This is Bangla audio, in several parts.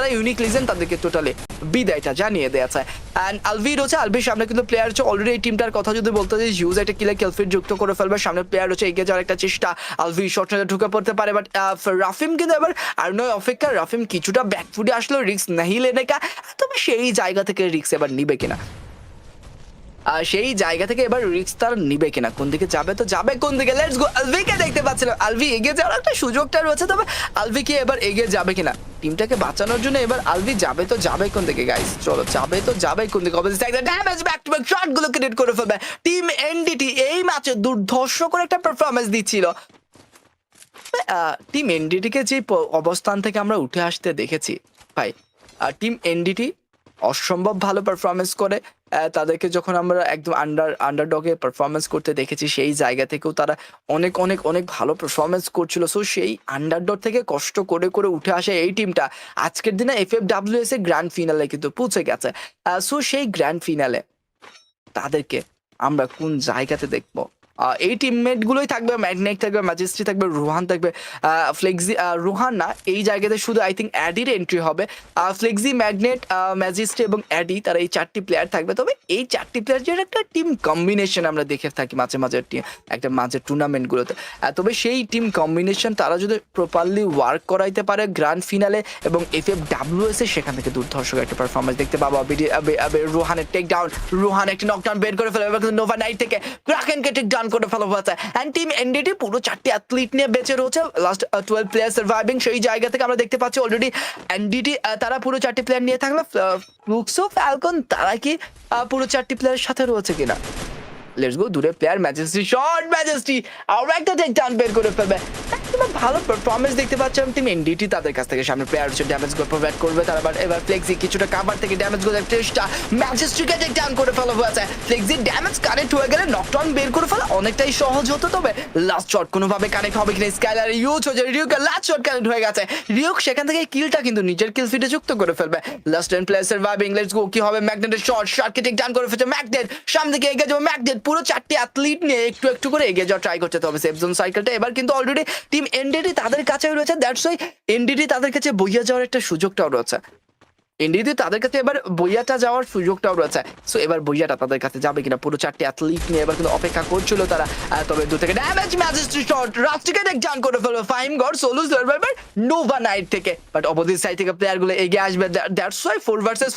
যারা ইউনিক লিজেন্ড তাদেরকে টোটালি বিদায়টা জানিয়ে দেওয়া যায়। অ্যান্ড আলভি রয়েছে, আলভির সামনে কিন্তু প্লেয়ার হচ্ছে অলরেডি এই টিমটার কথা যদি বলতে চাই, হিউজ একটা কিলার কেলফিট যুক্ত করে ফেলবে, সামনে প্লেয়ার হচ্ছে এগিয়ে যাওয়ার একটা চেষ্টা, আলভি শর্ট ঢুকে পড়তে পারে, বাট রাফিম কিন্তু এবার আর নয় অপেক্ষা, রাফিম কিছুটা ব্যাকফুটে আসলো, রিস্ক নাহি লেনে কা, তবে সেই জায়গা থেকে রিস্ক এবার নিবে কিনা, সেই জায়গা থেকে এবার রিস্ক তার নিবে কিনা, কোন দিকে যাবে তো যাবে কোন দিকে। লেটস গো, আলভিকে দেখতে পাচ্ছিলাম, আলভি এগিয়ে যাওয়ার একটা সুযোগটা রয়েছে, তবে আলভি কি এবার এগিয়ে যাবে কিনা টিমটাকে বাঁচানোর জন্য, এবার আলভি যাবে তো যাবে কোন দিকে গাইস, চলো যাবে তো যাবে কোন দিকে। অবশ্যই একটা ড্যামেজ ব্যাক টু ব্যাক শটগুলো ক্রিয়েট করে ফেলবে টিম এনডিটি, এই ম্যাচে দুর্ধর্ষ করে একটা পারফরম্যান্স দিচ্ছিল। টিম এনডিটিকে যে অবস্থান থেকে আমরা উঠে আসতে দেখেছি ভাই, টিম এনডিটি অসম্ভব ভালো পারফরমেন্স করে, তাদেরকে যখন আমরা একদম আন্ডারডগে পারফরমেন্স করতে দেখেছি, সেই জায়গা থেকেও তারা অনেক অনেক অনেক ভালো পারফরমেন্স করছিল। সো সেই আন্ডারডগ থেকে কষ্ট করে করে উঠে আসে এই টিমটা আজকের দিনে FFWS এর গ্র্যান্ড ফিনালে কিন্তু পৌঁছে গেছে। সো সেই গ্র্যান্ড ফিনালে তাদেরকে আমরা কোন জায়গাতে দেখবো, এই টিমমেট গুলোই থাকবে, ম্যাগনেট থাকবে, ম্যাজেস্ট্রি থাকবে, রোহান থাকবে, ফ্লেক্সি, রোহান না, এই জায়গাতে শুধু আই থিঙ্ক অ্যাডির এন্ট্রি হবে, ফ্লেক্সি, ম্যাগনেট, ম্যাজেস্ট্রি এবং অ্যাডি, তারা এই 4টি প্লেয়ার থাকবে। তবে এই 4টি প্লেয়ারের একটা টিম কম্বিনেশন আমরা দেখে থাকি মাঝে মাঝে একটা মাঝে টুর্নামেন্টগুলোতে, তবে সেই টিম কম্বিনেশন তারা যদি প্রপারলি ওয়ার্ক করাইতে পারে গ্র্যান্ড ফিনালে এবং FFWS এ, সেখান থেকে দুর্ধর্ষ একটা পারফরমেন্স দেখতে পাবো। রোহানের টেক ডাউন, রোহান একটা নকডাউন বের করে ফেলে, নোভা নাইট থেকে ক্রাকেনকে টেক ডাউন করে ফেলা হয়েছে। এন্ড টিম এনডিটি পুরো 4টি অ্যাথলিট নিয়ে বেঁচে রয়েছে, লাস্ট 12 প্লেয়ার সার্ভাইভিং, সেই জায়গা থেকে আমরা দেখতে পাচ্ছি অলরেডি এনডিটি তারা পুরো 4টি প্লেয়ার নিয়ে থাকলে, ফ্লুক্সো, ফ্যালকন তারা কি পুরো 4টি প্লেয়ারের সাথে রয়েছে কিনা। লেটস গো, দূরে প্লেয়ার ম্যাজেস্ট্রি, শর্ট ম্যাজেস্ট্রি আর একটা টেক ডাউন বের করে ফেলবে। একদম ভালো পারফরমেন্স দেখতে পাচ্ছিলাম টিম এনডিটি তাদের কাছ থেকে, সামনে প্লেয়ার হচ্ছে ড্যামেজ গো প্রোভাইড করবে তারা, বাট এবার ফ্লেক্সি কিছুটা কাভার থেকে ড্যামেজ গোর চেষ্টা, ম্যাজেস্ট্রিকে টেক ডাউন করে ফেলা হয়েছে। ফ্লেক্সি ড্যামেজ কানেক্ট হয়ে গেলে নকডাউন বের করে ফেলা অনেকটাই সহজ হতো, তবে লাস্ট শট কোনোভাবে কানেক্ট হবে কিনা, স্কাইলার ইউজ হচ্ছে, রিউকে লাস্ট শট কানেক্ট হয়ে গেছে, রিউক সেখান থেকে কিলটা কিন্তু নিজের কিল ফিটে যুক্ত করে ফেলবে। Last 10 player surviving, let's go, কি হবে, ম্যাগনেটের শটকে টেক ডাউন করে ফেলছে ম্যাগনেট, সামনে দিকে এগিয়ে যাবে ম্যাগনেট, পুরো 4টি অ্যাথলিট নিয়ে একটু একটু করে এগিয়ে যাওয়া ট্রাই করতে হবে সেফ জোন সাইকেলটা। এবার কিন্তু অলরেডি টিম এনডিটি তাদের কাছেও রয়েছে, দ্যাটস ওয়াই এনডিটি তাদের কাছে বইয়া যাওয়ার একটা সুযোগটাও রয়েছে, এনডিটি তাদের কাছে এবার বইয়াটা যাওয়ার সুযোগটাও রয়েছে। সো এবার বইয়াটা তাদের কাছে যাবে কিনা, পুরো 4টি অ্যাথলিট নিয়ে এবার কিন্তু অপেক্ষা করছিল তারা, তবে দূর থেকে ড্যামেজ ম্যাজেস্ট্রি শট, রাস্টিকে টেক ডাউন করে ফেলবে Faim god, solo survivor Nova night থেকে, বাট অপোজিট সাইড থেকে প্লেয়ারগুলো এগিয়ে আসবে, দ্যাটস ওয়াই 4 ভার্সেস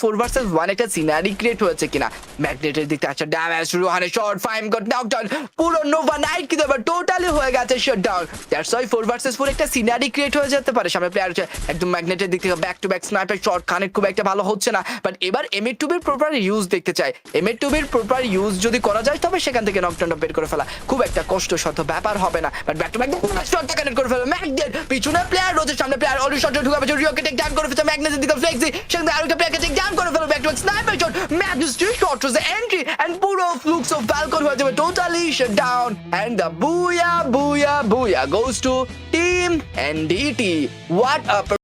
1 একটা সিনারি ক্রিয়েট হয়েছে কিনা। ম্যাগনেটের দিক থেকে আচ্ছা ড্যামেজ, রোহানের শট, ফাইম গড নকডাউন, পুরো নোভা নাইট কিন্তু এবার টোটালি হয়ে গেছে শাটডাউন। দ্যাটস ওয়াই 4 ভার্সেস 4 একটা সিনারি ক্রিয়েট হয়ে যেতে পারে, সামনে প্লেয়ার হচ্ছে একদম ম্যাগনেটের দিক থেকে back to back sniper shot, connect খুব একটা ভালো হচ্ছে না, বাট এবার M82 প্রপার ইউজ দেখতে চাই, M82 প্রপার ইউজ যদি করা যায় তবে সেখান থেকে নকডাউনটা বের করে ফেলা খুব একটা কষ্টসাধ্য ব্যাপার হবে না, বাট ব্যাক টু ব্যাক শটটা কানেক্ট করে ফেলা ম্যাগনেট, পিছনে প্লেয়ার রয়েছে, সামনে প্লেয়ার অলরেডি শটটা ঢুকাবে, রিওকে টেক ডাউন করে ফেলছে, ম্যাগনেটের দিকে ফ্লেক্সি, সেখানে আরেকটা প্লেয়ারকে টেক ডাউন করে ফেলবে, back to back sniper shot, ম্যাগনেট্রি shot was the entry and পুরো ফ্লুক্স অফ ফ্যালকন হয়ে যাবে totally shut down and the বুয়া goes to Team NDT. What a